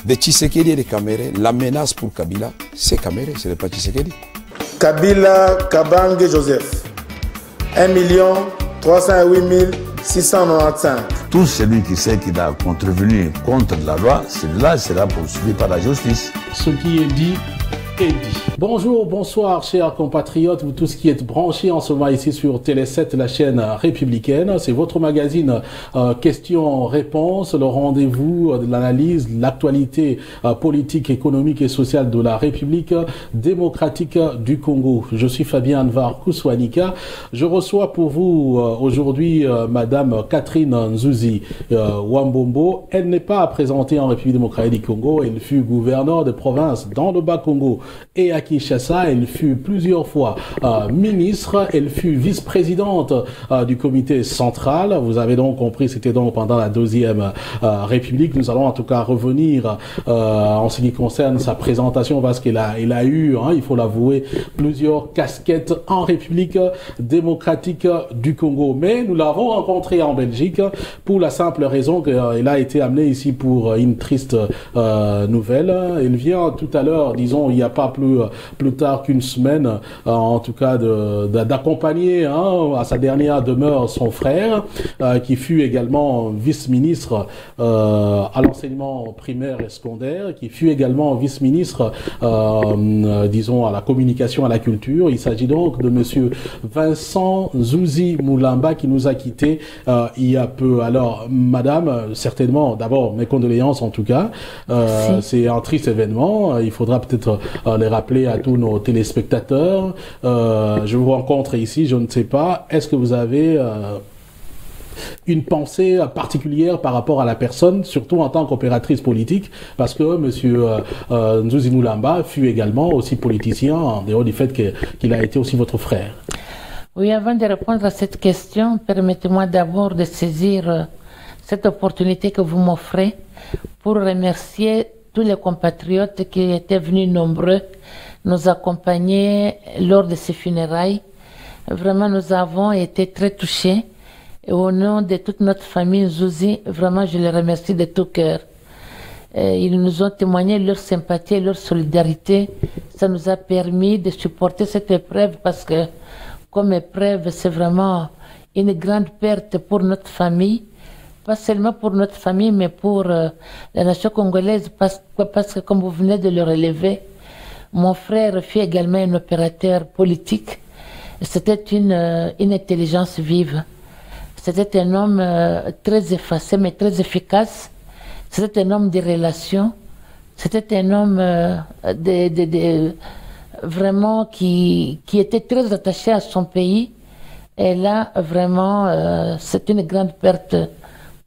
de Tshisekedi et de Kamere, la menace pour Kabila, c'est Kamere, ce n'est pas Tshisekedi. Kabila Kabange Joseph, 1 308 695. Tout celui qui sait qu'il a contrevenu contre la loi, celui-là sera poursuivi par la justice. Ce qui est dit est dit. Bonjour, bonsoir, chers compatriotes, vous tous qui êtes branchés en ce moment ici sur Télé 7, la chaîne républicaine. C'est votre magazine questions-réponses, le rendez-vous de l'analyse, de l'actualité politique, économique et sociale de la République démocratique du Congo. Je suis Fabien Anvar Kouswanika. Je reçois pour vous aujourd'hui Madame Catherine Nzuzi Wambombo. Elle n'est pas présentée en République démocratique du Congo. Elle fut gouverneure de province dans le Bas-Congo et à Kinshasa. Elle fut plusieurs fois ministre. Elle fut vice-présidente du comité central. Vous avez donc compris, c'était donc pendant la Deuxième République. Nous allons en tout cas revenir en ce qui concerne sa présentation parce qu'elle a eu, il faut l'avouer, plusieurs casquettes en République démocratique du Congo. Mais nous l'avons rencontrée en Belgique pour la simple raison qu'elle a été amenée ici pour une triste nouvelle. Elle vient tout à l'heure, disons, il n'y a pas plus tard qu'une semaine, en tout cas, d'accompagner à sa dernière demeure son frère, qui fut également vice-ministre à l'enseignement primaire et secondaire, qui fut également vice-ministre, disons, à la communication, à la culture. Il s'agit donc de monsieur Vincent Nzuzi Mulamba qui nous a quittés il y a peu. Alors, madame, certainement, d'abord, mes condoléances en tout cas. C'est un triste événement. Il faudra peut-être les rappeler à tous nos téléspectateurs. Je vous rencontre ici, je ne sais pas. Est-ce que vous avez une pensée particulière par rapport à la personne, surtout en tant qu'opératrice politique, parce que M. Nzuzi Mulamba fut également aussi politicien, en dehors du fait qu'il a été aussi votre frère. Oui, avant de répondre à cette question, permettez-moi d'abord de saisir cette opportunité que vous m'offrez pour remercier tous les compatriotes qui étaient venus nombreux nous accompagner lors de ces funérailles. Vraiment, nous avons été très touchés. Et au nom de toute notre famille Nzuzi, vraiment, je les remercie de tout cœur. Ils nous ont témoigné leur sympathie et leur solidarité. Ça nous a permis de supporter cette épreuve parce que, comme épreuve, c'est vraiment une grande perte pour notre famille. Pas seulement pour notre famille, mais pour la nation congolaise, parce que, comme vous venez de le relever, mon frère fut également un opérateur politique. C'était une intelligence vive. C'était un homme très effacé, mais très efficace. C'était un homme de relations. C'était un homme vraiment qui était très attaché à son pays. Et là, vraiment, c'est une grande perte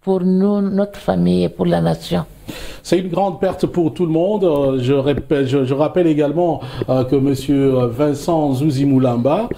pour nous, notre famille et pour la nation. C'est une grande perte pour tout le monde. Je rappelle également que M. Vincent Nzuzi Mulamba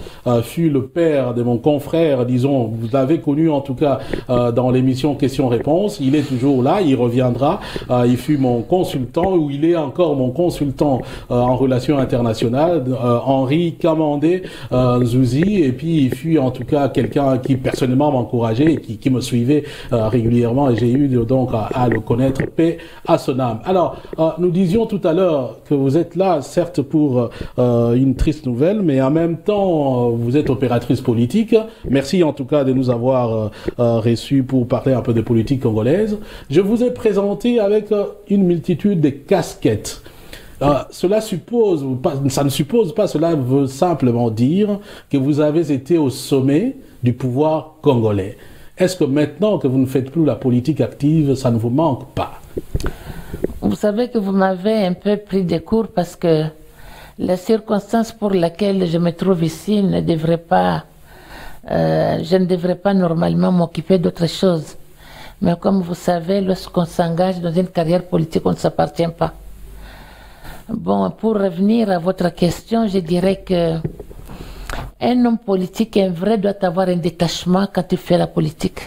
fut le père de mon confrère, disons, vous l'avez connu en tout cas dans l'émission Questions-Réponses. Il est toujours là, il reviendra. Il fut mon consultant, ou il est encore mon consultant en relations internationales, Henri Kamandé Nzuzi. Et puis il fut en tout cas quelqu'un qui personnellement m'encourageait et qui me suivait régulièrement. Et j'ai eu donc à le connaître. Paix à son âme. Alors, nous disions tout à l'heure que vous êtes là, certes pour une triste nouvelle, mais en même temps, vous êtes opératrice politique. Merci en tout cas de nous avoir reçus pour parler un peu de politique congolaise. Je vous ai présenté avec une multitude de casquettes. Cela suppose, ça ne suppose pas, cela veut simplement dire que vous avez été au sommet du pouvoir congolais. Est-ce que maintenant que vous ne faites plus la politique active, ça ne vous manque pas? Vous savez que vous m'avez un peu pris de court parce que la circonstance pour laquelle je me trouve ici ne devrait pas, je ne devrais pas normalement m'occuper d'autre chose. Mais comme vous savez, lorsqu'on s'engage dans une carrière politique, on ne s'appartient pas. Bon, pour revenir à votre question, je dirais que un homme politique, un vrai, doit avoir un détachement quand il fait la politique.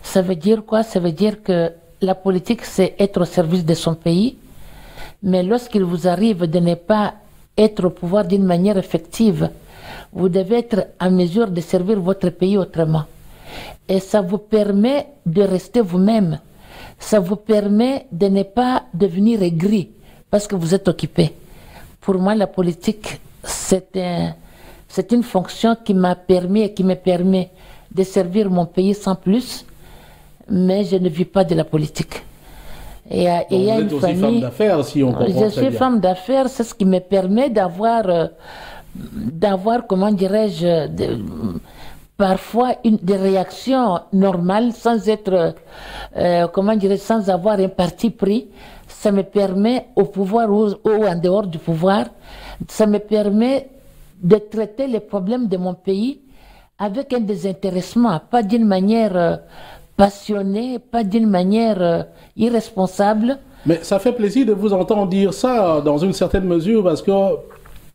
Ça veut dire quoi? Ça veut dire que la politique, c'est être au service de son pays, mais lorsqu'il vous arrive de ne pas être au pouvoir d'une manière effective, vous devez être en mesure de servir votre pays autrement. Et ça vous permet de rester vous-même, ça vous permet de ne pas devenir aigri parce que vous êtes occupé. Pour moi, la politique, c'est une fonction qui m'a permis et qui me permet de servir mon pays sans plus, mais je ne vis pas de la politique. Et il y a une famille. Femme d'affaires, si on comprend. Je suis femme d'affaires, c'est ce qui me permet d'avoir, comment dirais-je, parfois des réactions normales sans être, comment dirais-je, sans avoir un parti pris. Ça me permet au pouvoir ou en dehors du pouvoir, ça me permet de traiter les problèmes de mon pays avec un désintéressement, pas d'une manière passionnée, pas d'une manière irresponsable. Mais ça fait plaisir de vous entendre dire ça dans une certaine mesure parce que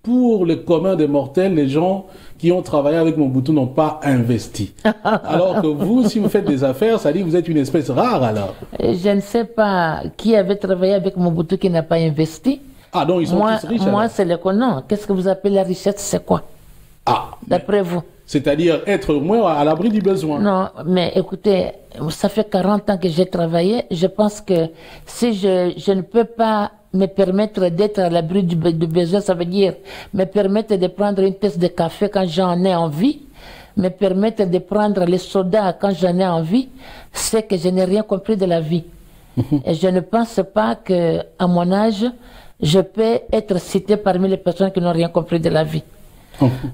pour le commun des mortels, les gens qui ont travaillé avec Mobutu n'ont pas investi. Alors que vous, si vous faites des affaires, ça dit que vous êtes une espèce rare alors. Je ne sais pas qui avait travaillé avec Mobutu qui n'a pas investi. Ah donc ils sont tous riches. Moi, c'est le non. Qu'est-ce que vous appelez la richesse, c'est quoi? Ah. D'après vous? C'est-à-dire être au moins à l'abri du besoin. Non, mais écoutez, ça fait 40 ans que j'ai travaillé. Je pense que si je ne peux pas me permettre d'être à l'abri du besoin, ça veut dire me permettre de prendre une tasse de café quand j'en ai envie, me permettre de prendre les sodas quand j'en ai envie, c'est que je n'ai rien compris de la vie. Et je ne pense pas qu'à mon âge, je peux être cité parmi les personnes qui n'ont rien compris de la vie.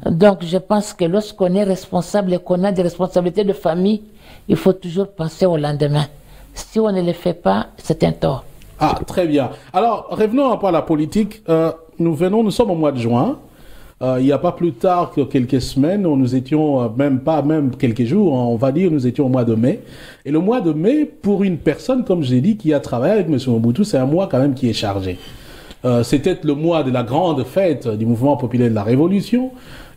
Donc je pense que lorsqu'on est responsable et qu'on a des responsabilités de famille, il faut toujours penser au lendemain. Si on ne le fait pas, c'est un tort. Ah, très bien. Alors, revenons un peu à la politique. Nous sommes au mois de juin. Il n'y a pas plus tard que quelques semaines, nous étions, même quelques jours, on va dire, nous étions au mois de mai. Et le mois de mai, pour une personne, comme je l'ai dit, qui a travaillé avec M. Mobutu, c'est un mois quand même qui est chargé. C'était le mois de la grande fête du mouvement populaire de la Révolution.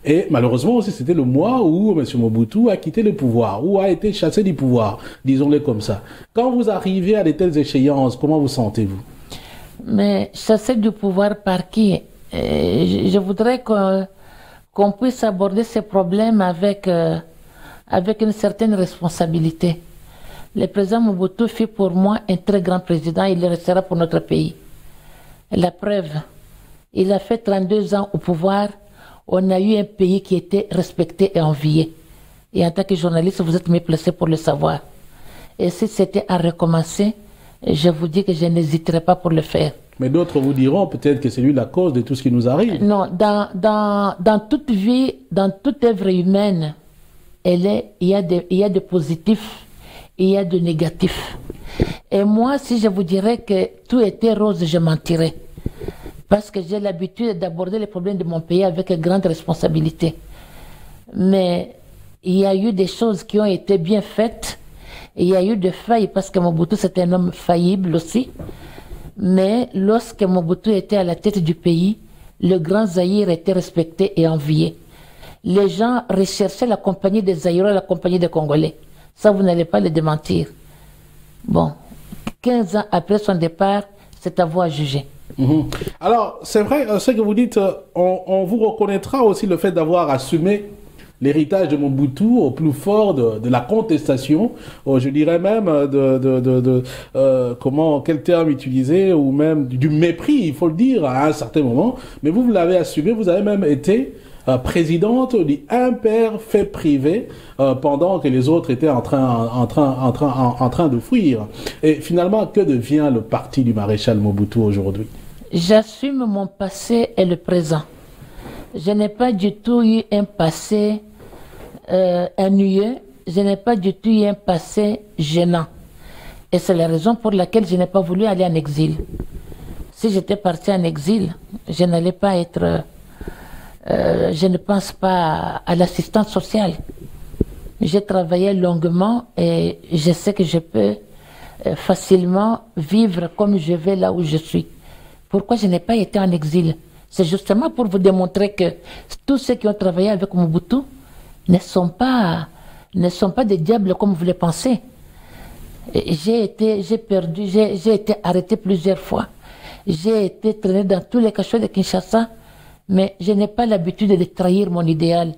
Et malheureusement aussi, c'était le mois où M. Mobutu a quitté le pouvoir, ou a été chassé du pouvoir, disons-le comme ça. Quand vous arrivez à de telles échéances, comment vous sentez-vous? Mais chassé du pouvoir par qui? Je voudrais qu'on puisse aborder ces problèmes avec une certaine responsabilité. Le président Mobutu fut pour moi un très grand président, il le restera pour notre pays. La preuve, il a fait 32 ans au pouvoir, on a eu un pays qui était respecté et envié. Et en tant que journaliste, vous êtes mieux placé pour le savoir. Et si c'était à recommencer, je vous dis que je n'hésiterai pas pour le faire. Mais d'autres vous diront peut-être que c'est lui la cause de tout ce qui nous arrive. Non, dans toute vie, dans toute œuvre humaine, il y a de positifs et il y a de négatifs. Et moi, si je vous dirais que tout était rose, je mentirais. Parce que j'ai l'habitude d'aborder les problèmes de mon pays avec une grande responsabilité. Mais il y a eu des choses qui ont été bien faites. Il y a eu des failles parce que Mobutu, c'est un homme faillible aussi. Mais lorsque Mobutu était à la tête du pays, le grand Zaïre était respecté et envié. Les gens recherchaient la compagnie des Zaïrois et la compagnie des Congolais. Ça, vous n'allez pas le démentir. Bon, 15 ans après son départ, c'est à vous à juger. Alors, c'est vrai, ce que vous dites, on vous reconnaîtra aussi le fait d'avoir assumé l'héritage de Mobutu au plus fort de la contestation, je dirais même quel terme utiliser, ou même du mépris, il faut le dire, à un certain moment. Mais vous l'avez assumé, vous avez même été présidente du Impair fait privé pendant que les autres étaient en train de fuir. Et finalement, que devient le parti du maréchal Mobutu aujourd'hui? J'assume mon passé et le présent. Je n'ai pas du tout eu un passé ennuyeux, je n'ai pas du tout eu un passé gênant. Et c'est la raison pour laquelle je n'ai pas voulu aller en exil. Si j'étais parti en exil, je n'allais pas être... je ne pense pas à l'assistance sociale. J'ai travaillé longuement et je sais que je peux facilement vivre comme je vais là où je suis. Pourquoi je n'ai pas été en exil? C'est justement pour vous démontrer que tous ceux qui ont travaillé avec Mobutu ne sont pas des diables comme vous le pensez. J'ai été arrêté plusieurs fois. J'ai été traîné dans tous les cachots de Kinshasa, mais je n'ai pas l'habitude de trahir mon idéal.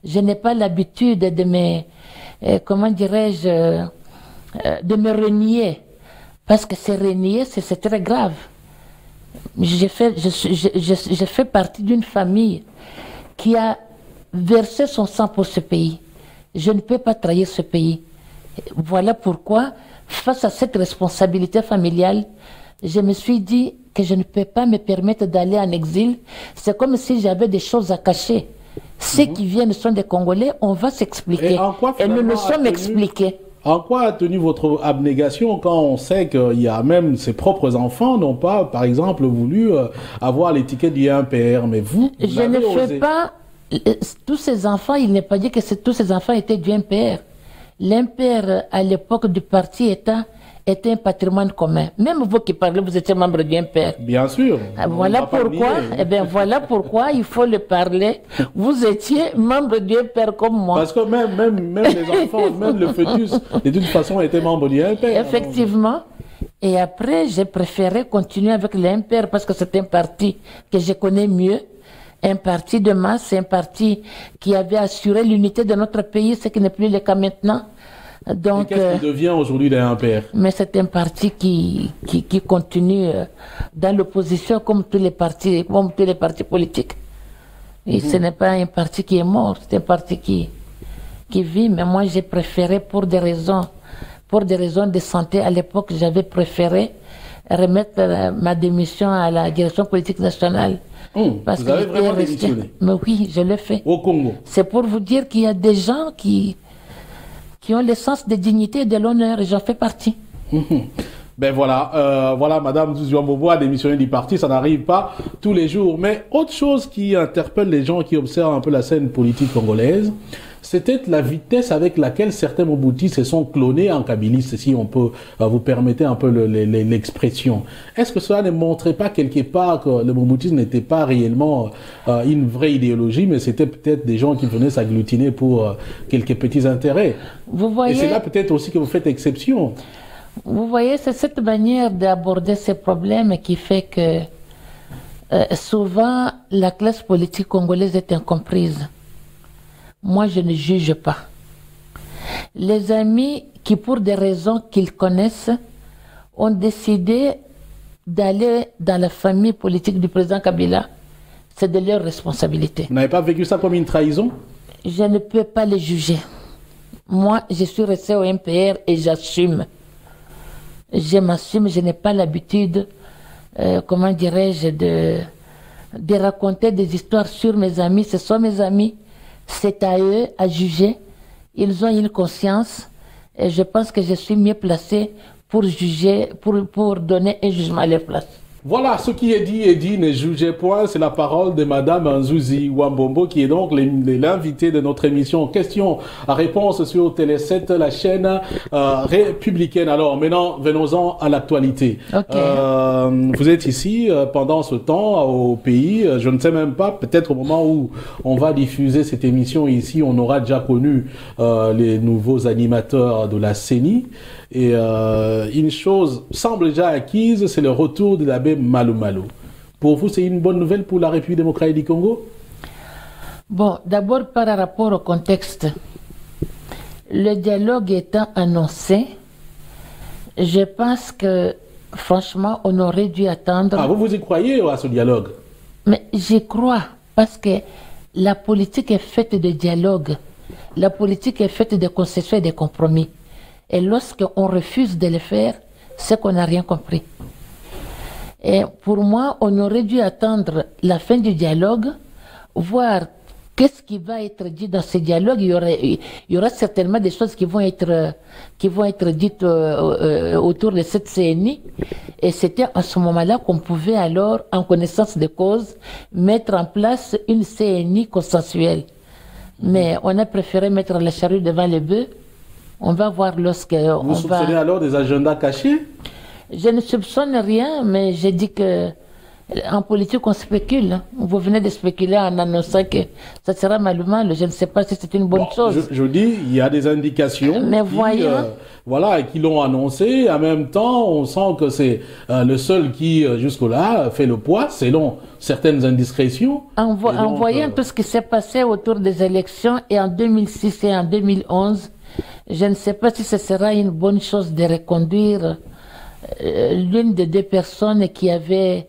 Je n'ai pas l'habitude de me, de me renier Parce que c'est renier, c'est très grave. Je fais partie d'une famille qui a versé son sang pour ce pays. Je ne peux pas trahir ce pays. Voilà pourquoi, face à cette responsabilité familiale, je me suis dit que je ne peux pas me permettre d'aller en exil. C'est comme si j'avais des choses à cacher. Ceux qui viennent sont des Congolais, on va s'expliquer. Et nous nous sommes expliqués. En quoi a tenu votre abnégation quand on sait qu'il y a même ses propres enfants n'ont pas, par exemple, voulu avoir l'étiquette du MPR, mais vous je ne fais pas... Tous ces enfants, il n'est pas dit que tous ces enfants étaient du MPR. L'MPR, à l'époque du parti État, était un patrimoine commun. Même vous qui parlez, vous étiez membre du MPR. Bien sûr. Voilà pourquoi il faut le parler. Vous étiez membre du MPR comme moi. Parce que même les enfants, même le fœtus, de toute façon, était membre du MPR. Effectivement. Et après, j'ai préféré continuer avec le MPR parce que c'est un parti que je connais mieux. Un parti de masse, un parti qui avait assuré l'unité de notre pays, ce qui n'est plus le cas maintenant. Donc, qu'est-ce qui devient aujourd'hui le MPR? Mais c'est un parti qui continue dans l'opposition comme tous les partis politiques. Et ce n'est pas un parti qui est mort, c'est un parti qui vit. Mais moi, j'ai préféré pour des raisons de santé. À l'époque, j'avais préféré remettre ma démission à la direction politique nationale. Parce vous avez vraiment démissionné? Mais oui, je l'ai fait. Au Congo? C'est pour vous dire qu'il y a des gens qui ont le sens de dignité et de l'honneur, et j'en fais partie. Ben voilà, Madame Zouzou Wambobo a démissionné du parti, ça n'arrive pas tous les jours. Mais autre chose qui interpelle les gens qui observent un peu la scène politique congolaise, c'était la vitesse avec laquelle certains Mobutis se sont clonés en kabylie, si on peut vous permettre un peu l'expression. Est-ce que cela ne montrait pas quelque part que le Mobutisme n'était pas réellement une vraie idéologie, mais c'était peut-être des gens qui venaient s'agglutiner pour quelques petits intérêts? Vous voyez, et c'est là peut-être aussi que vous faites exception. Vous voyez, c'est cette manière d'aborder ces problèmes qui fait que souvent la classe politique congolaise est incomprise. Moi, je ne juge pas. Les amis qui, pour des raisons qu'ils connaissent, ont décidé d'aller dans la famille politique du président Kabila, c'est de leur responsabilité. Vous n'avez pas vécu ça comme une trahison? Je ne peux pas les juger. Moi, je suis resté au MPR et j'assume. Je m'assume, je n'ai pas l'habitude, comment dirais-je, de raconter des histoires sur mes amis. Ce sont mes amis. C'est à eux à juger. Ils ont une conscience et je pense que je suis mieux placé pour juger, pour donner un jugement à leur place. Voilà, ce qui est dit, ne jugez point. C'est la parole de Madame Nzuzi Wambombo, qui est donc l'invité de notre émission Questions à réponse sur Télé 7, la chaîne républicaine. Alors maintenant, venons-en à l'actualité. Okay. Vous êtes ici pendant ce temps au pays. Je ne sais même pas, peut-être au moment où on va diffuser cette émission ici, on aura déjà connu les nouveaux animateurs de la CENI. Et une chose semble déjà acquise, c'est le retour de l'abbé Malou Malou. Pour vous, c'est une bonne nouvelle pour la République démocratique du Congo? Bon, d'abord par rapport au contexte. Le dialogue étant annoncé, je pense que, franchement, on aurait dû attendre... Ah, vous y croyez à ce dialogue? Mais j'y crois, parce que la politique est faite de dialogue. La politique est faite de concessions et de compromis. Et lorsqu'on refuse de le faire, c'est qu'on n'a rien compris. Et pour moi, on aurait dû attendre la fin du dialogue, voir qu'est-ce qui va être dit dans ce dialogue. Il y aura certainement des choses qui vont être dites autour de cette CNI. Et c'était à ce moment-là qu'on pouvait alors, en connaissance de cause, mettre en place une CNI consensuelle. Mais on a préféré mettre la charrue devant les bœufs. On va voir lorsque... Vous soupçonnez alors des agendas cachés? Je ne soupçonne rien, mais je dis que en politique on spécule. Vous venez de spéculer en annonçant que ça sera Malou Malou. Je ne sais pas si c'est une bonne chose. Je dis, il y a des indications qui l'ont annoncé. En même temps, on sent que c'est le seul qui, jusque-là, fait le poids, selon certaines indiscrétions. En voyant tout ce qui s'est passé autour des élections, et en 2006 et en 2011, je ne sais pas si ce sera une bonne chose de reconduire l'une des deux personnes qui avait,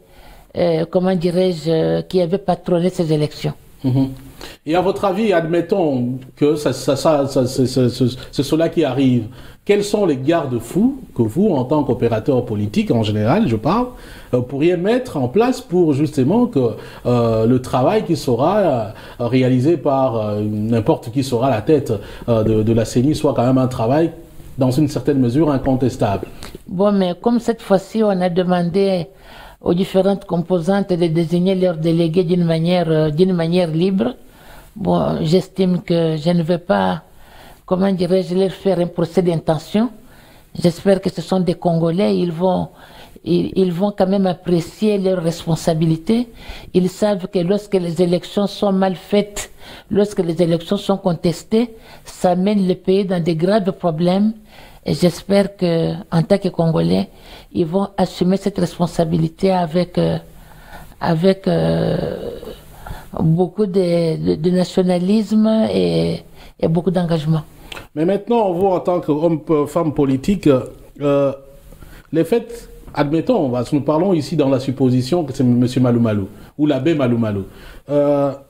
comment dirais-je, qui avait patronné ces élections. Et à votre avis, admettons que c'est cela qui arrive, quels sont les garde-fous que vous, en tant qu'opérateur politique en général, je parle, pourriez mettre en place pour justement que le travail qui sera réalisé par n'importe qui sera à la tête de la CENI soit quand même un travail dans une certaine mesure incontestable? Bon, mais comme cette fois-ci, on a demandé aux différentes composantes de désigner leurs délégués d'une manière libre, bon, j'estime que je ne vais pas, comment dirais-je, leur faire un procès d'intention. J'espère que ce sont des Congolais, ils vont quand même apprécier leurs responsabilités. Ils savent que lorsque les élections sont mal faites, lorsque les élections sont contestées, ça mène le pays dans de graves problèmes. Et j'espère que, en tant que Congolais, ils vont assumer cette responsabilité avec beaucoup de nationalisme et beaucoup d'engagement. Mais maintenant, vous, en tant qu'homme, femme politique, les faits, admettons, nous parlons ici dans la supposition que c'est M. Malou Malou, ou l'abbé Malou Malou.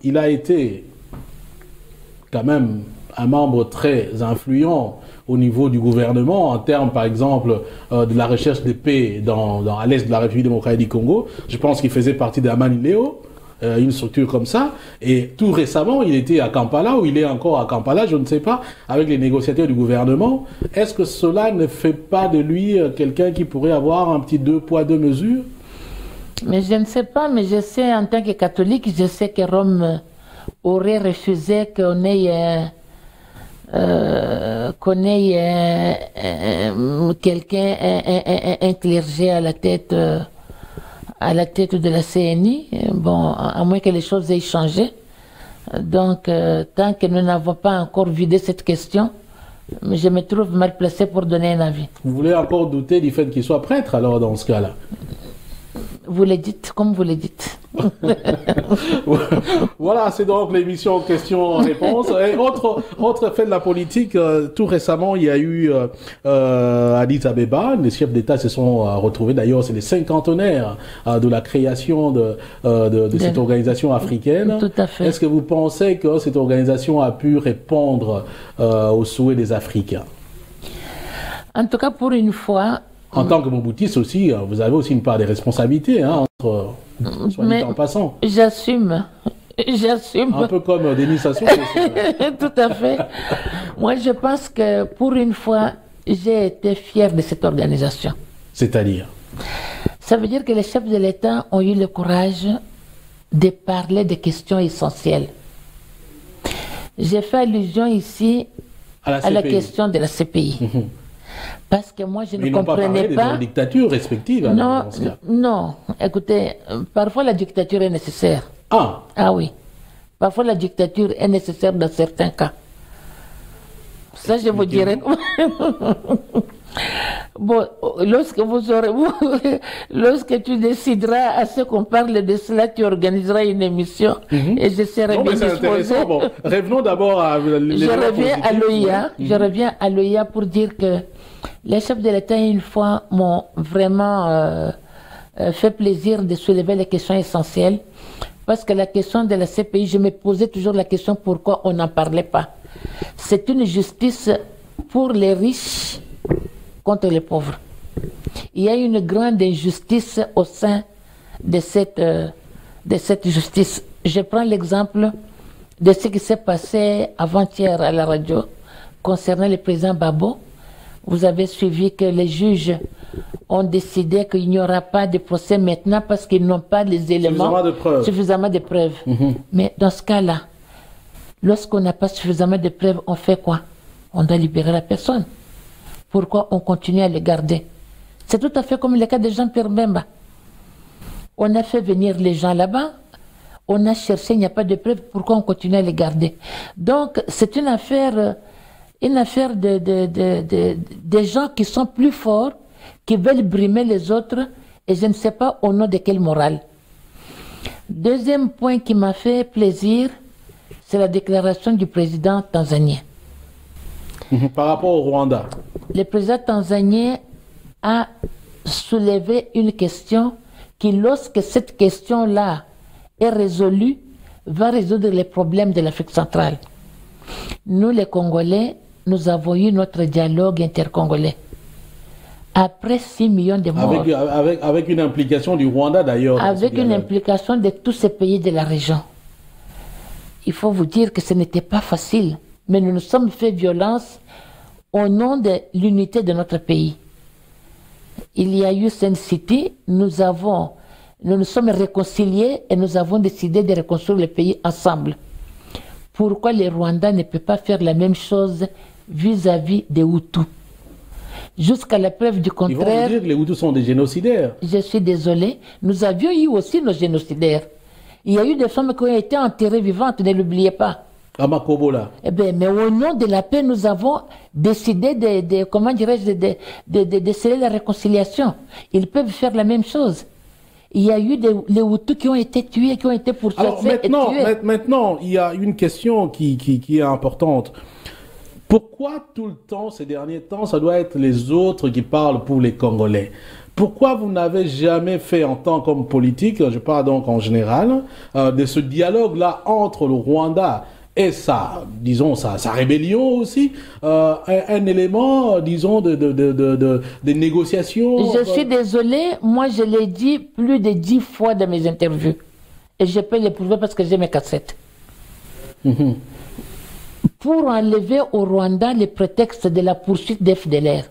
Il a été quand même un membre très influent au niveau du gouvernement, en termes, par exemple, de la recherche de paix à l'est de la République démocratique du Congo. Je pense qu'il faisait partie de Amani Léo, une structure comme ça. Et tout récemment, il était à Kampala, ou il est encore à Kampala, je ne sais pas, avec les négociateurs du gouvernement. Est-ce que cela ne fait pas de lui quelqu'un qui pourrait avoir un petit 2 poids 2 mesures? Mais je ne sais pas, mais je sais, en tant que catholique, je sais que Rome aurait refusé qu'on ait quelqu'un, un clergé à la tête de la CNI, bon, à moins que les choses aient changé. Donc, tant que nous n'avons pas encore vidé cette question, je me trouve mal placé pour donner un avis. Vous voulez encore douter du fait qu'il soit prêtre, alors, dans ce cas-là? Vous le dites, comme vous le dites. Voilà, c'est donc l'émission questions-réponses. Et autre fait de la politique, tout récemment, il y a eu Addis Abeba, les chefs d'État se sont retrouvés, d'ailleurs, c'est les cinquantenaires de la création de cette organisation africaine. Tout à fait. Est-ce que vous pensez que cette organisation a pu répondre aux souhaits des Africains? En tout cas, pour une fois... En tant que Mobutis aussi, vous avez aussi une part des responsabilités, hein, soit dit en passant. J'assume. Un peu comme Denis Sassou. Tout à fait. Moi, je pense que pour une fois, j'ai été fier de cette organisation. C'est-à-dire? Ça veut dire que les chefs de l'État ont eu le courage de parler des questions essentielles. J'ai fait allusion ici à la question de la CPI. Parce que moi, je ne comprenais pas... de dictature respective. Non, non. Écoutez, parfois la dictature est nécessaire. Ah. Ah oui. Parfois la dictature est nécessaire dans certains cas. Ça, je vous dirais... Bon, lorsque tu décideras à ce qu'on parle de cela, tu organiseras une émission et je serai bien disposé. Bon, revenons d'abord à Je reviens à l'OIA pour dire que les chefs de l'État, une fois, m'ont vraiment fait plaisir de soulever les questions essentielles. Parce que la question de la CPI, je me posais toujours la question pourquoi on n'en parlait pas. C'est une justice pour les riches contre les pauvres. Il y a une grande injustice au sein de cette justice. Je prends l'exemple de ce qui s'est passé avant-hier à la radio concernant le président Babo. Vous avez suivi que les juges ont décidé qu'il n'y aura pas de procès maintenant parce qu'ils n'ont pas les éléments suffisamment de preuves. Mais dans ce cas-là, lorsqu'on n'a pas suffisamment de preuves, on fait quoi? On doit libérer la personne. Pourquoi on continue à les garder? C'est tout à fait comme le cas de Jean-Pierre Bemba. On a fait venir les gens là-bas, on a cherché, il n'y a pas de preuves, pourquoi on continue à les garder? Donc, c'est une affaire des gens qui sont plus forts, qui veulent brimer les autres, et je ne sais pas au nom de quelle morale. Deuxième point qui m'a fait plaisir, c'est la déclaration du président tanzanien. Par rapport au Rwanda. Le président tanzanien a soulever une question qui, lorsque cette question-là est résolue, va résoudre les problèmes de l'Afrique centrale. Nous, les Congolais, nous avons eu notre dialogue intercongolais. Après 6 millions de morts. Avec une implication du Rwanda d'ailleurs. Avec une implication de tous ces pays de la région. Il faut vous dire que ce n'était pas facile, mais nous nous sommes fait violence au nom de l'unité de notre pays. Il y a eu Sun City, nous nous sommes réconciliés et nous avons décidé de reconstruire le pays ensemble. Pourquoi le Rwanda ne peut pas faire la même chose vis-à-vis des Hutus? Jusqu'à la preuve du contraire... Ils vont dire que les Hutus sont des génocidaires. Je suis désolé, nous avions eu aussi nos génocidaires. Il y a eu des femmes qui ont été enterrées vivantes, ne l'oubliez pas. À Makobola. Eh bien, mais au nom de la paix, nous avons décidé de sceller la réconciliation. Ils peuvent faire la même chose. Il y a eu les Hutus qui ont été tués, qui ont été pourchassés et tués. Maintenant, il y a une question qui est importante. Pourquoi tout le temps, ces derniers temps, ça doit être les autres qui parlent pour les Congolais? Pourquoi vous n'avez jamais fait en tant qu'homme politique, je parle donc en général, de ce dialogue-là entre le Rwanda et disons, sa rébellion aussi, un élément, disons, de négociation? Je suis désolé, moi je l'ai dit plus de 10 fois dans mes interviews. Et je peux les prouver parce que j'ai mes cassettes. Mm-hmm. Pour enlever au Rwanda le prétexte de la poursuite des FDLR.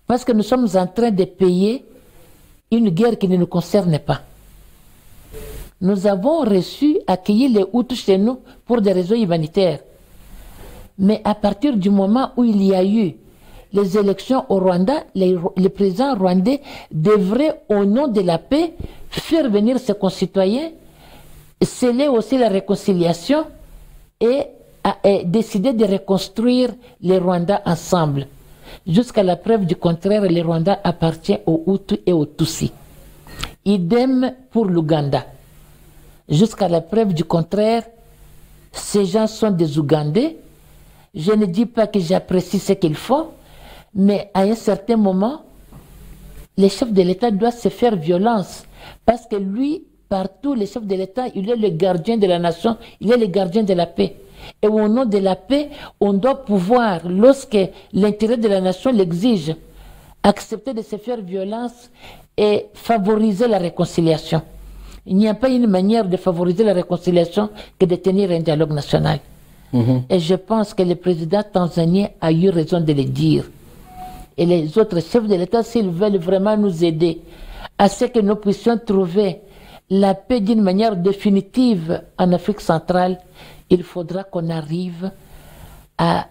Parce que nous sommes en train de payer une guerre qui ne nous concerne pas. Nous avons accueilli les Hutus chez nous pour des raisons humanitaires. Mais à partir du moment où il y a eu les élections au Rwanda, les présidents rwandais devraient, au nom de la paix, faire venir ses concitoyens, sceller aussi la réconciliation et décider de reconstruire les Rwandais ensemble. Jusqu'à la preuve du contraire, le Rwanda appartient aux Hutus et aux Tutsis. Idem pour l'Ouganda. Jusqu'à la preuve du contraire, ces gens sont des Ougandais. Je ne dis pas que j'apprécie ce qu'ils font, mais à un certain moment, le chef de l'État doit se faire violence. Parce que lui, partout, le chef de l'État, il est le gardien de la nation, il est le gardien de la paix. Et au nom de la paix, on doit pouvoir, lorsque l'intérêt de la nation l'exige, accepter de se faire violence et favoriser la réconciliation. Il n'y a pas une manière de favoriser la réconciliation que de tenir un dialogue national. Mm-hmm. Et je pense que le président tanzanien a eu raison de le dire. Et les autres chefs de l'État, s'ils veulent vraiment nous aider à ce que nous puissions trouver la paix d'une manière définitive en Afrique centrale, il faudra qu'on arrive à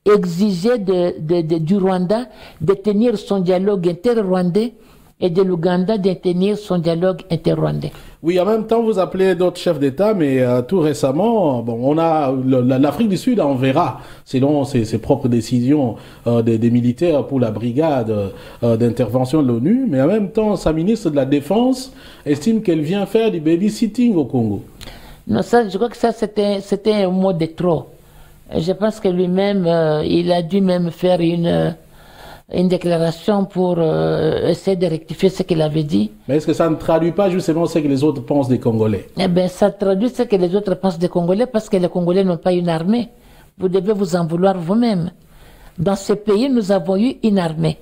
exiger du Rwanda de tenir son dialogue inter-rwandais et de l'Ouganda de tenir son dialogue inter-rwandais. Oui, en même temps, vous appelez d'autres chefs d'État, mais tout récemment, on a l'Afrique du Sud enverra, selon ses propres décisions, des militaires pour la brigade d'intervention de l'ONU, mais en même temps, sa ministre de la Défense estime qu'elle vient faire du babysitting au Congo. Non, ça, je crois que ça, c'était un mot de trop. Je pense que lui-même, il a dû même faire une déclaration pour essayer de rectifier ce qu'il avait dit. Mais est-ce que ça ne traduit pas justement ce que les autres pensent des Congolais? Eh bien, ça traduit ce que les autres pensent des Congolais parce que les Congolais n'ont pas une armée. Vous devez vous en vouloir vous-même. Dans ce pays, nous avons eu une armée.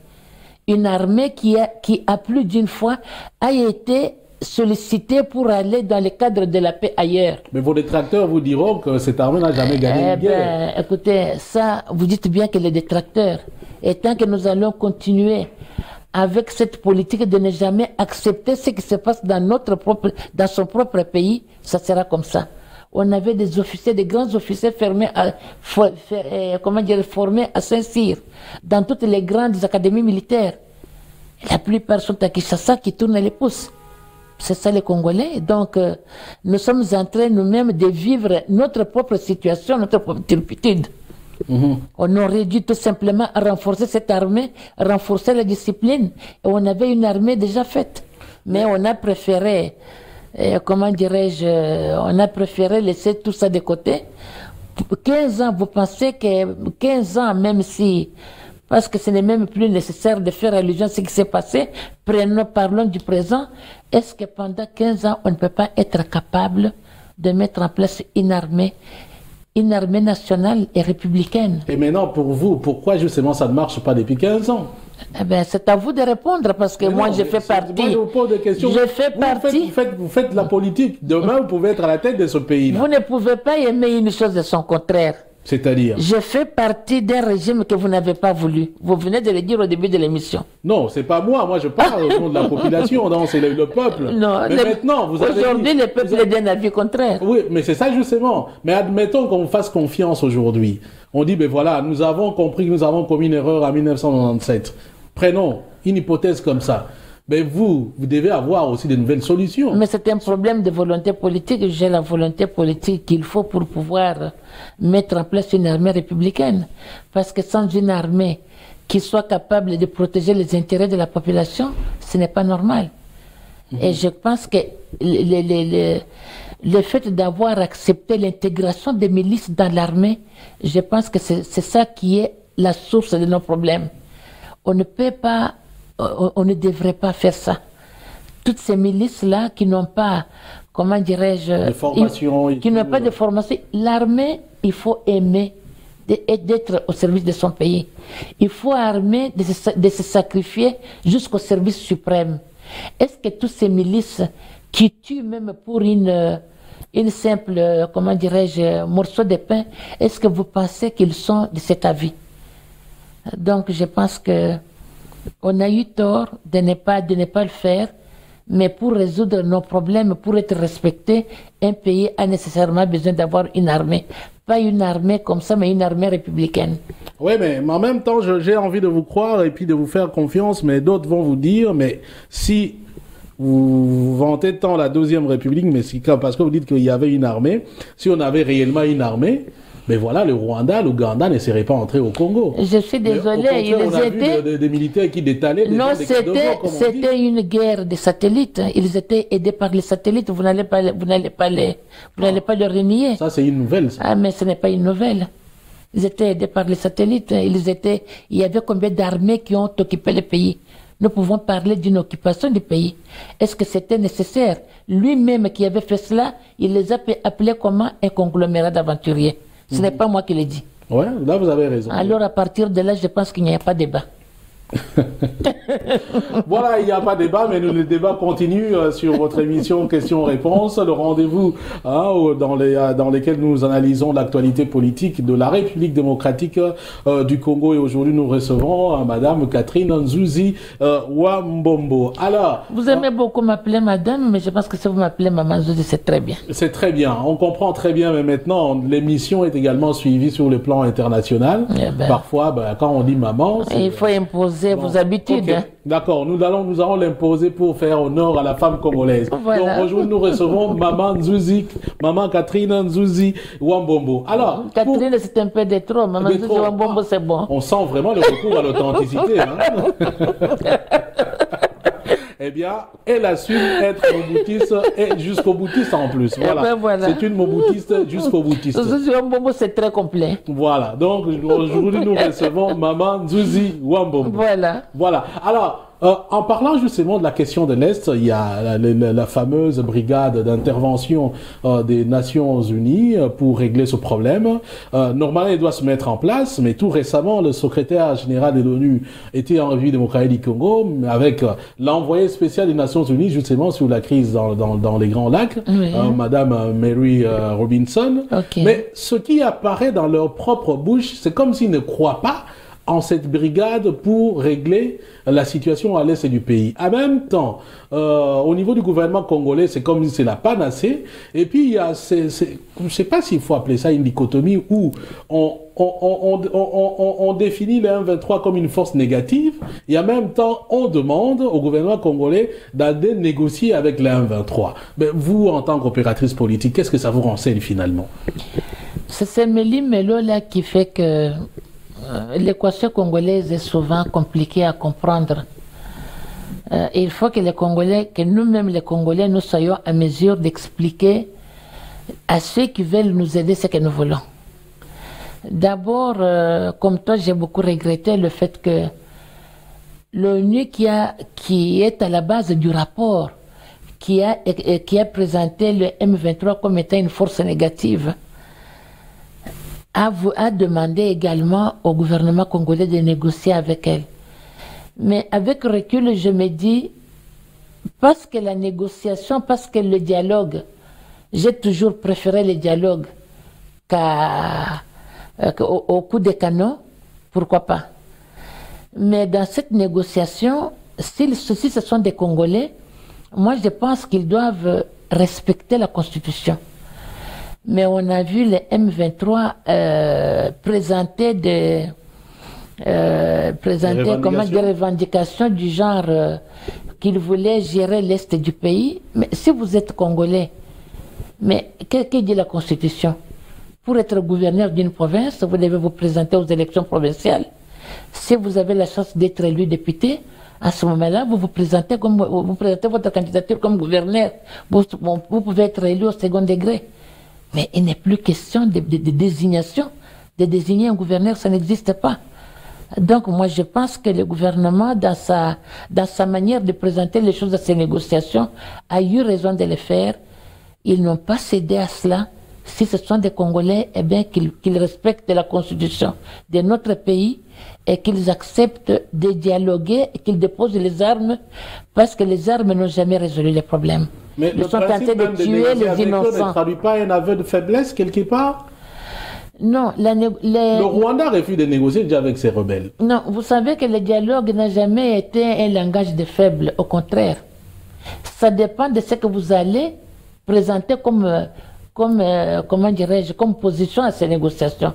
Une armée qui a plus d'une fois a été sollicité pour aller dans le cadre de la paix ailleurs. Mais vos détracteurs vous diront que cette armée n'a jamais gagné une guerre. Écoutez, ça, vous dites bien que les détracteurs, et tant que nous allons continuer avec cette politique de ne jamais accepter ce qui se passe dans son propre pays, ça sera comme ça. On avait des officiers, des grands officiers formés à Saint-Cyr, dans toutes les grandes académies militaires. La plupart sont à Kinshasa qui tournent les pouces. C'est ça les Congolais. Donc, nous sommes en train nous-mêmes de vivre notre propre situation, notre propre turpitude. Mm-hmm. On aurait dû tout simplement renforcer cette armée, renforcer la discipline. Et on avait une armée déjà faite. Mais on a préféré, on a préféré laisser tout ça de côté. 15 ans, vous pensez que 15 ans, même si parce que ce n'est même plus nécessaire de faire allusion à ce qui s'est passé. Parlons du présent. Est-ce que pendant 15 ans, on ne peut pas être capable de mettre en place une armée nationale et républicaine? Et maintenant, pour vous, pourquoi justement ça ne marche pas depuis 15 ans? Eh ben, c'est à vous de répondre, parce que moi, je fais partie. Moi, je vous pose des questions. Je fais partie. Vous faites la politique. Demain, vous pouvez être à la tête de ce pays-là. Vous ne pouvez pas aimer une chose de son contraire. C'est-à-dire? Je fais partie d'un régime que vous n'avez pas voulu. Vous venez de le dire au début de l'émission. Non, c'est pas moi. Moi, je parle au nom de la population. Non, c'est le peuple. Non, mais maintenant, vous avez aujourd'hui, le peuple est d'un avis contraire. Oui, mais c'est ça justement. Mais admettons qu'on fasse confiance aujourd'hui. On dit, ben voilà, nous avons compris que nous avons commis une erreur en 1997. Prenons une hypothèse comme ça. Mais vous devez avoir aussi de nouvelles solutions. Mais c'est un problème de volonté politique. J'ai la volonté politique qu'il faut pour pouvoir mettre en place une armée républicaine. Parce que sans une armée qui soit capable de protéger les intérêts de la population, ce n'est pas normal. Et je pense que le fait d'avoir accepté l'intégration des milices dans l'armée, je pense que c'est ça qui est la source de nos problèmes. On ne peut pas, on ne devrait pas faire ça. Toutes ces milices-là qui n'ont pas, comment dirais-je, qui n'ont pas de formation. L'armée, il faut aimer d'être au service de son pays. Il faut armer de se sacrifier jusqu'au service suprême. Est-ce que toutes ces milices qui tuent même pour une simple, comment dirais-je, morceau de pain, est-ce que vous pensez qu'ils sont de cet avis? Donc je pense que on a eu tort de ne pas le faire, mais pour résoudre nos problèmes, pour être respecté, un pays a nécessairement besoin d'avoir une armée. Pas une armée comme ça, mais une armée républicaine. Oui, mais en même temps, j'ai envie de vous croire et puis de vous faire confiance, mais d'autres vont vous dire, mais si vous vantez tant la Deuxième République, mais parce que vous dites qu'il y avait une armée, si on avait réellement une armée, mais voilà, le Rwanda, l'Ouganda ne serait pas entré au Congo. Je suis désolé, ils étaient des militaires qui détalaient. Non, c'était une guerre des satellites. Ils étaient aidés par les satellites. Vous n'allez pas le renier. Ça, c'est une nouvelle. Ça. Ah, mais ce n'est pas une nouvelle. Ils étaient aidés par les satellites. Il y avait combien d'armées qui ont occupé le pays? Nous pouvons parler d'une occupation du pays. Est-ce que c'était nécessaire? Lui-même qui avait fait cela, il les a appelés comment? Un conglomérat d'aventuriers. Ce n'est pas moi qui l'ai dit. Oui, là vous avez raison. Alors à partir de là, je pense qu'il n'y a pas de débat. Voilà, il n'y a pas de débat, mais le débat continue sur votre émission Questions-Réponses, le rendez-vous dans lequel nous analysons l'actualité politique de la République démocratique du Congo. Et aujourd'hui, nous recevons Madame Catherine Nzuzi Wambombo. Alors, vous aimez beaucoup m'appeler Madame, mais je pense que si vous m'appelez Maman Nzuzi, c'est très bien. C'est très bien, on comprend très bien, mais maintenant, l'émission est également suivie sur le plan international. Parfois, quand on dit maman... Il faut imposer vos habitudes. Okay. Hein. D'accord, nous allons l'imposer pour faire honneur à la femme congolaise. Voilà. Donc aujourd'hui, nous recevons Maman Catherine Nzuzi Wambombo. Alors, Catherine, c'est un peu de trop. Maman Nzuzi Wambombo, c'est bon. On sent vraiment le retour à l'authenticité. Hein? Eh bien, elle a su être moboutiste et jusqu'au boutiste en plus. Voilà. Voilà. C'est une moboutiste jusqu'au boutiste. Nzuzi Wambombo, c'est très complet. Voilà. Donc, aujourd'hui, nous recevons Maman Nzuzi Wambombo. Voilà. Alors, en parlant justement de la question de l'Est, il y a la fameuse brigade d'intervention des Nations Unies pour régler ce problème. Normalement, elle doit se mettre en place, mais tout récemment, le secrétaire général de l'ONU était en République démocratique du Congo avec l'envoyé spécial des Nations Unies justement sur la crise dans les Grands Lacs, oui. Madame Mary Robinson. Okay. Mais ce qui apparaît dans leur propre bouche, c'est comme s'ils ne croient pas en cette brigade pour régler la situation à l'est du pays. En même temps, au niveau du gouvernement congolais, c'est comme si c'est la panacée. Et puis, il y a, je ne sais pas s'il faut appeler ça une dichotomie où on définit le M23 comme une force négative et en même temps, on demande au gouvernement congolais d'aller négocier avec le M23. Mais vous, en tant qu'opératrice politique, qu'est-ce que ça vous renseigne finalement? C'est ce méli-mélo là qui fait que l'équation congolaise est souvent compliquée à comprendre. Il faut que les Congolais, que nous-mêmes les Congolais, nous soyons à mesure d'expliquer à ceux qui veulent nous aider ce que nous voulons. D'abord, comme toi, j'ai beaucoup regretté le fait que l'ONU qui est à la base du rapport, qui a présenté le M23 comme étant une force négative, a demandé également au gouvernement congolais de négocier avec elle. Mais avec recul, je me dis, parce que la négociation, parce que le dialogue, j'ai toujours préféré le dialogue au coup de canon, pourquoi pas. Mais dans cette négociation, si ce sont des Congolais, moi je pense qu'ils doivent respecter la Constitution. Mais on a vu le M23 présenter des revendications du genre qu'ils voulaient gérer l'Est du pays. Mais si vous êtes Congolais, mais que dit la Constitution? Pour être gouverneur d'une province, vous devez vous présenter aux élections provinciales. Si vous avez la chance d'être élu député, à ce moment-là, vous présentez votre candidature comme gouverneur. Vous pouvez être élu au second degré. Mais il n'est plus question de désignation. De désigner un gouverneur, ça n'existe pas. Donc moi, je pense que le gouvernement, dans sa manière de présenter les choses à ces négociations, a eu raison de le faire. Ils n'ont pas cédé à cela. Si ce sont des Congolais, eh bien qu'ils respectent la constitution de notre pays et qu'ils acceptent de dialoguer et qu'ils déposent les armes, parce que les armes n'ont jamais résolu les problèmes. Mais ils sont en train de tuer les innocents. Ne traduit pas un aveu de faiblesse quelque part? Non. Le Rwanda refuse de négocier déjà avec ses rebelles. Non, vous savez que le dialogue n'a jamais été un langage de faible, au contraire. Ça dépend de ce que vous allez présenter comment dirais-je, comme position à ces négociations.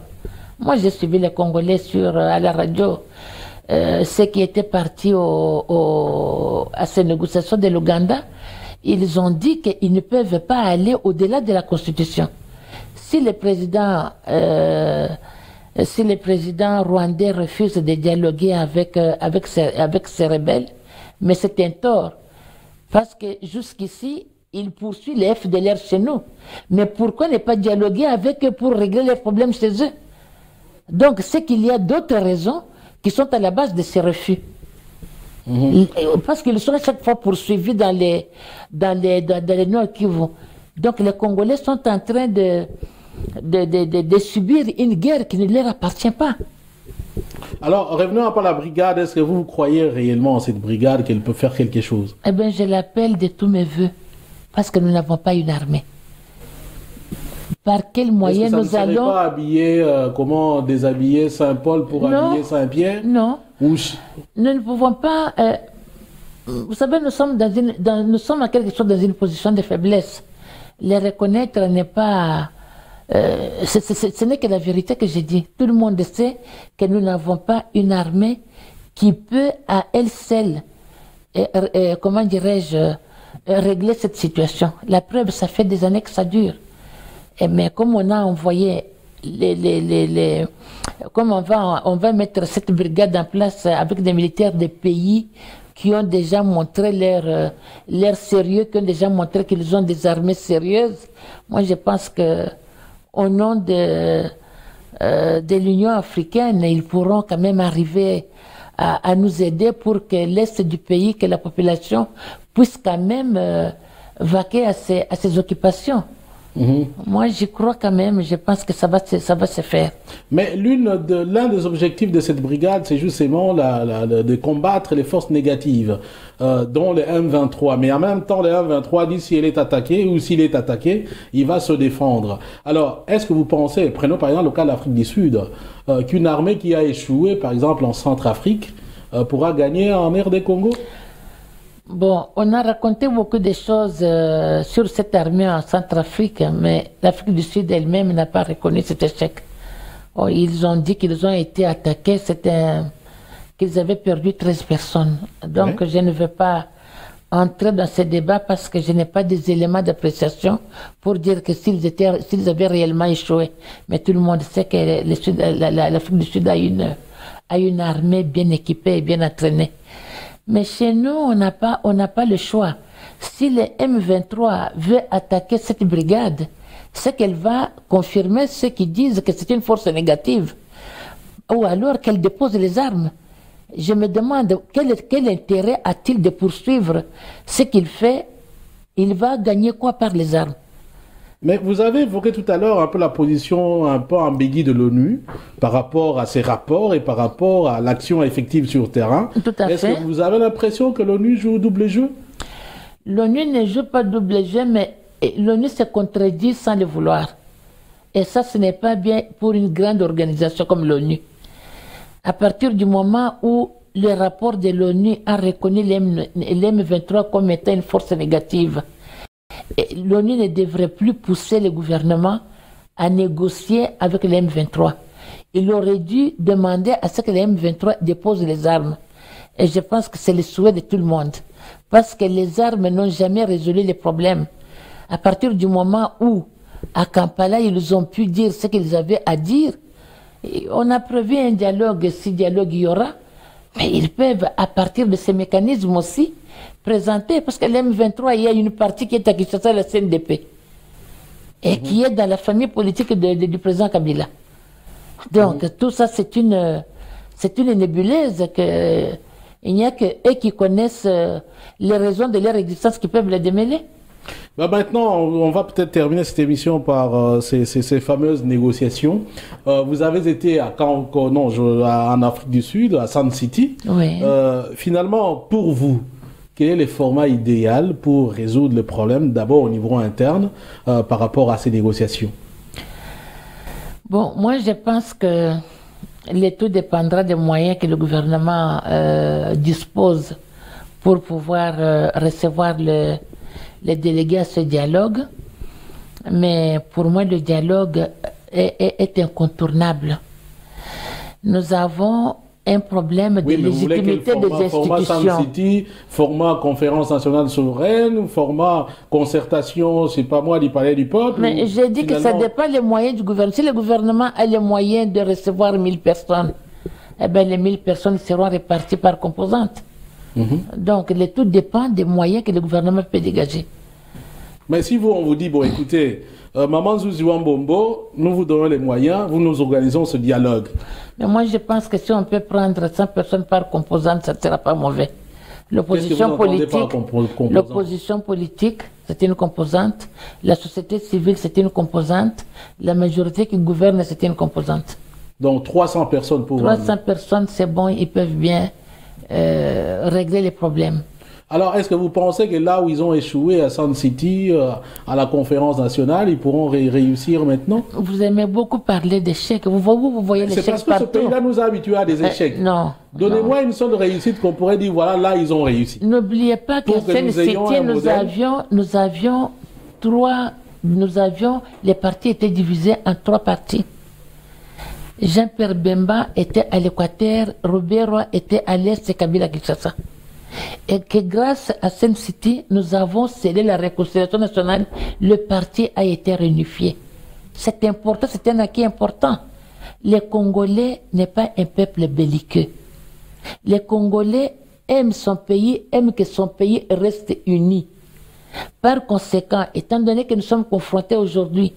Moi, j'ai suivi les Congolais à la radio, ceux qui étaient partis à ces négociations de l'Ouganda. Ils ont dit qu'ils ne peuvent pas aller au-delà de la Constitution. Si le président rwandais refuse de dialoguer avec ces rebelles, mais c'est un tort, parce que jusqu'ici, il poursuit les FDLR chez nous. Mais pourquoi ne pas dialoguer avec eux pour régler les problèmes chez eux? Donc, c'est qu'il y a d'autres raisons qui sont à la base de ces refus. Parce qu'ils sont à chaque fois poursuivis dans les Nord Kivu. Donc, les Congolais sont en train de subir une guerre qui ne leur appartient pas. Alors, revenons un peu à la brigade. Est-ce que vous croyez réellement en cette brigade qu'elle peut faire quelque chose? Eh bien, je l'appelle de tous mes voeux. Parce que nous n'avons pas une armée. Par quel moyen nous allons... pas habiller, comment déshabiller Saint-Paul pour habiller Saint-Pierre? Non. Nous ne pouvons pas... vous savez, nous sommes en quelque sorte dans une position de faiblesse. Les reconnaître n'est pas... ce n'est que la vérité que j'ai dit. Tout le monde sait que nous n'avons pas une armée qui peut à elle seule, comment dirais-je, régler cette situation. La preuve, ça fait des années que ça dure. Mais comme on a envoyé comme on va mettre cette brigade en place avec des militaires des pays qui ont déjà montré leur sérieux, qui ont déjà montré qu'ils ont des armées sérieuses. Moi, je pense que au nom de l'Union africaine, ils pourront quand même arriver à nous aider pour que l'Est du pays, que la population puisse quand même vaquer à ses occupations. Moi, j'y crois quand même, je pense que ça va se faire. Mais l'un des objectifs de cette brigade, c'est justement de combattre les forces négatives, dont le M23. Mais en même temps, le M23 dit si elle est attaquée ou s'il est attaqué, il va se défendre. Alors, est-ce que vous pensez, prenons par exemple le cas de l'Afrique du Sud, qu'une armée qui a échoué, par exemple en Centrafrique, pourra gagner en RD Congo? Bon, on a raconté beaucoup de choses sur cette armée en Centrafrique, mais l'Afrique du Sud elle-même n'a pas reconnu cet échec. Oh, ils ont dit qu'ils ont été attaqués, qu'ils avaient perdu 13 personnes. Donc je ne veux pas entrer dans ce débat parce que je n'ai pas des éléments d'appréciation pour dire que s'ils avaient réellement échoué. Mais tout le monde sait que l'Afrique du Sud a une armée bien équipée et bien entraînée. Mais chez nous, on n'a pas le choix. Si le M23 veut attaquer cette brigade, c'est qu'elle va confirmer ceux qui disent que c'est une force négative, ou alors qu'elle dépose les armes. Je me demande quel intérêt a-t-il de poursuivre ce qu'il fait? Il va gagner quoi par les armes? Mais vous avez évoqué tout à l'heure un peu la position un peu ambiguë de l'ONU par rapport à ces rapports et par rapport à l'action effective sur le terrain. Tout à fait. Est-ce que vous avez l'impression que l'ONU joue au double jeu? L'ONU ne joue pas double jeu, mais l'ONU se contredit sans le vouloir. Et ça, ce n'est pas bien pour une grande organisation comme l'ONU. À partir du moment où le rapport de l'ONU a reconnu l'M23 comme étant une force négative, l'ONU ne devrait plus pousser le gouvernement à négocier avec les M23. Il aurait dû demander à ce que les M23 déposent les armes. Et je pense que c'est le souhait de tout le monde. Parce que les armes n'ont jamais résolu les problèmes. À partir du moment où, à Kampala, ils ont pu dire ce qu'ils avaient à dire, on a prévu un dialogue, si dialogue il y aura, mais ils peuvent, à partir de ces mécanismes aussi, présenter, parce que l'M23, il y a une partie qui est à Kinshasa, la CNDP, et qui est dans la famille politique du président Kabila. Donc, tout ça, c'est une nébuleuse que il n'y a que eux qui connaissent les raisons de leur existence qui peuvent les démêler. Bah maintenant, on va peut-être terminer cette émission par ces fameuses négociations. Vous avez été en Afrique du Sud, à Sun City. Oui. Finalement, pour vous, quel est le format idéal pour résoudre le problème, d'abord au niveau interne, par rapport à ces négociations? Bon, moi je pense que le tout dépendra des moyens que le gouvernement dispose pour pouvoir recevoir les délégués à ce dialogue. Mais pour moi, le dialogue est incontournable. Nous avons un problème de légitimité des institutions. Format Sun City, format conférence nationale souveraine, format concertation, c'est pas moi, du palais du peuple. Mais j'ai dit que ça dépend des moyens du gouvernement. Si le gouvernement a les moyens de recevoir 1000 personnes, eh bien les 1000 personnes seront réparties par composante. Donc le tout dépend des moyens que le gouvernement peut dégager. Mais si on vous dit, bon écoutez, Maman Zouziouan Bombo, nous vous donnons les moyens, nous organisons ce dialogue. Mais moi je pense que si on peut prendre 100 personnes par composante, ça ne sera pas mauvais. L'opposition politique, c'est une composante. La société civile, c'est une composante. La majorité qui gouverne, c'est une composante. Donc 300 personnes pour... 300 personnes, c'est bon, ils peuvent bien régler les problèmes. Alors, est-ce que vous pensez que là où ils ont échoué à Sun City, à la conférence nationale, ils pourront réussir maintenant? Vous aimez beaucoup parler d'échecs. Vous voyez l'échec partout. C'est parce que ce pays-là nous a habitués à des échecs. Non. Donnez-moi une seule réussite qu'on pourrait dire, voilà, là, ils ont réussi. N'oubliez pas qu'à Sun City, les partis étaient divisés en 3 partis. Jean-Pierre Bemba était à l'Équateur, Robert Roy était à l'Est et Kabila Kinshasa. Et que grâce à Sun City, nous avons scellé la réconciliation nationale, le parti a été réunifié. C'est important, c'est un acquis important. Les Congolais n'est pas un peuple belliqueux. Les Congolais aiment son pays, aiment que son pays reste uni. Par conséquent, étant donné que nous sommes confrontés aujourd'hui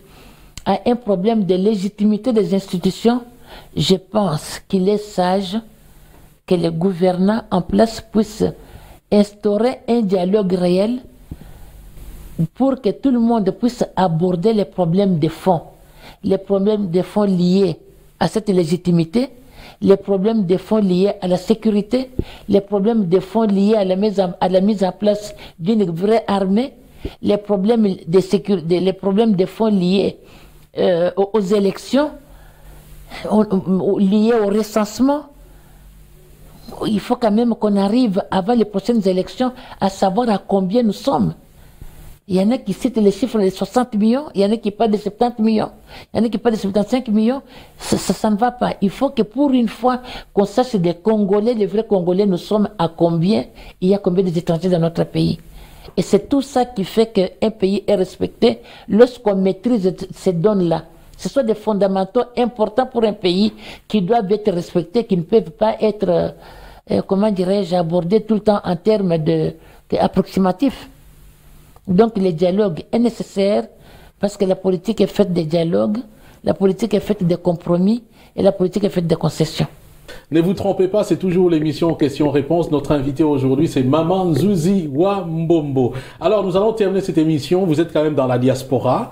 à un problème de légitimité des institutions, je pense qu'il est sage que les gouvernants en place puissent instaurer un dialogue réel pour que tout le monde puisse aborder les problèmes de fond. Les problèmes de fond liés à cette légitimité, les problèmes de fond liés à la sécurité, les problèmes de fond liés à la mise en place d'une vraie armée, les problèmes de fond liés aux élections, liés au recensement. Il faut quand même qu'on arrive avant les prochaines élections à savoir à combien nous sommes. Il y en a qui citent les chiffres de 60 millions, il y en a qui parlent de 70 millions, il y en a qui parlent de 75 millions. Ça ne va pas. Il faut que pour une fois qu'on sache des Congolais, les vrais Congolais, nous sommes à combien, il y a combien d'étrangers dans notre pays. Et c'est tout ça qui fait qu'un pays est respecté lorsqu'on maîtrise ces donnes-là. Ce sont des fondamentaux importants pour un pays qui doivent être respectés, qui ne peuvent pas être, comment dirais-je, abordés tout le temps en termes approximatifs. Donc le dialogue est nécessaire, Parce que la politique est faite des dialogues, la politique est faite des compromis et la politique est faite des concessions. Ne vous trompez pas, c'est toujours l'émission Questions-Réponses. Notre invité aujourd'hui, c'est Maman Nzuzi Wambombo. Alors, nous allons terminer cette émission. Vous êtes quand même dans la diaspora.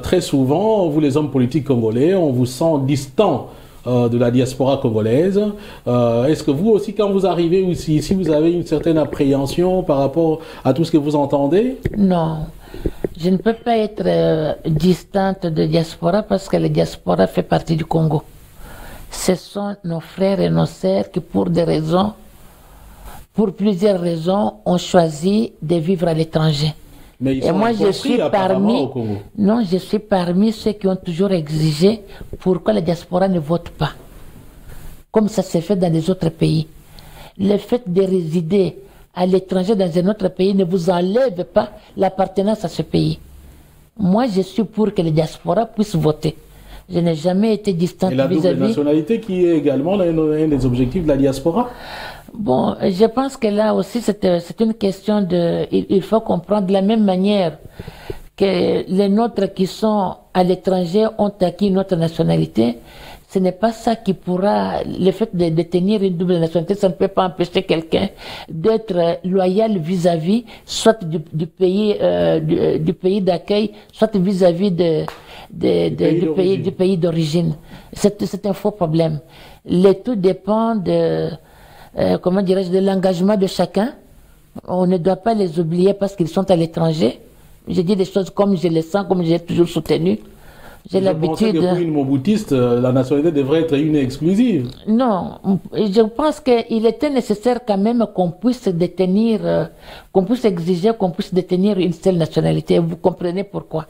Très souvent, vous les hommes politiques congolais, on vous sent distant de la diaspora congolaise. Est-ce que vous aussi, quand vous arrivez ici, vous avez une certaine appréhension par rapport à tout ce que vous entendez? Non, je ne peux pas être distante de diaspora parce que la diaspora fait partie du Congo. Ce sont nos frères et nos sœurs qui, pour plusieurs raisons, ont choisi de vivre à l'étranger. Mais ils et sont moi, je suis je suis parmi ceux qui ont toujours exigé pourquoi la diaspora ne vote pas, comme ça s'est fait dans les autres pays. Le fait de résider à l'étranger dans un autre pays ne vous enlève pas l'appartenance à ce pays. Moi, je suis pour que la diaspora puisse voter. Je n'ai jamais été distante vis-à-vis. Et la double nationalité qui est également un des objectifs de la diaspora? Bon, je pense que là aussi, c'est une question de... Il faut comprendre de la même manière que les nôtres qui sont à l'étranger ont acquis une autre nationalité. Ce n'est pas ça qui pourra... Le fait de détenir une double nationalité, ça ne peut pas empêcher quelqu'un d'être loyal vis-à-vis soit du pays d'accueil, soit vis-à-vis du pays d'origine. C'est un faux problème. Le tout dépend de... comment dirais-je, de l'engagement de chacun. On ne doit pas les oublier parce qu'ils sont à l'étranger. Je dis des choses comme je les sens, comme j'ai toujours soutenu. J'ai l'habitude. Pour une moboutiste, la nationalité devrait être une exclusive. Non, je pense qu'il était nécessaire quand même qu'on puisse détenir, qu'on puisse exiger, qu'on puisse détenir une seule nationalité. Vous comprenez pourquoi?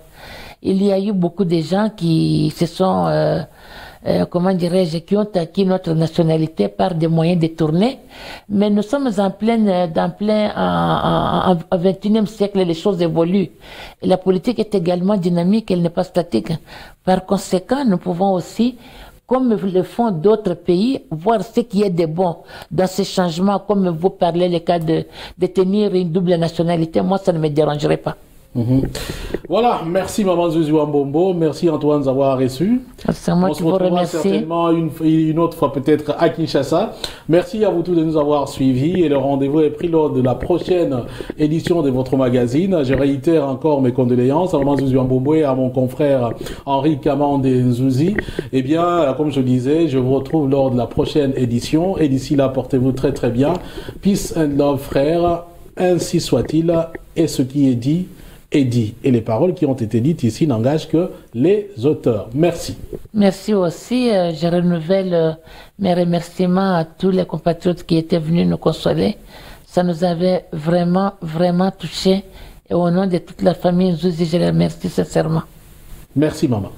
Il y a eu beaucoup de gens qui se sont comment dirais-je, qui ont acquis notre nationalité par des moyens détournés. Mais nous sommes en plein 21e siècle, les choses évoluent. Et la politique est également dynamique, elle n'est pas statique. Par conséquent, nous pouvons aussi, comme le font d'autres pays, voir ce qui est de bon dans ces changements, comme vous parlez le cas de tenir une double nationalité. Moi, ça ne me dérangerait pas. Voilà, merci Maman Nzuzi Wambombo, merci Antoine d'avoir reçu. C'est moi qui vous remercie. On se retrouvera certainement une autre fois peut-être à Kinshasa. Merci à vous tous de nous avoir suivis et le rendez-vous est pris lors de la prochaine édition de votre magazine. Je réitère encore mes condoléances à Maman Nzuzi Wambombo et à mon confrère Henri Kamande Nzuzi. Eh bien, comme je disais, je vous retrouve lors de la prochaine édition et d'ici là, portez-vous très très bien. Peace and love, frères, ainsi soit-il, et ce qui est dit est dit. Et les paroles qui ont été dites ici n'engagent que les auteurs. Merci. Merci aussi. Je renouvelle mes remerciements à tous les compatriotes qui étaient venus nous consoler. Ça nous avait vraiment, vraiment touchés. Et au nom de toute la famille Nzuzi, je les remercie sincèrement. Merci, maman.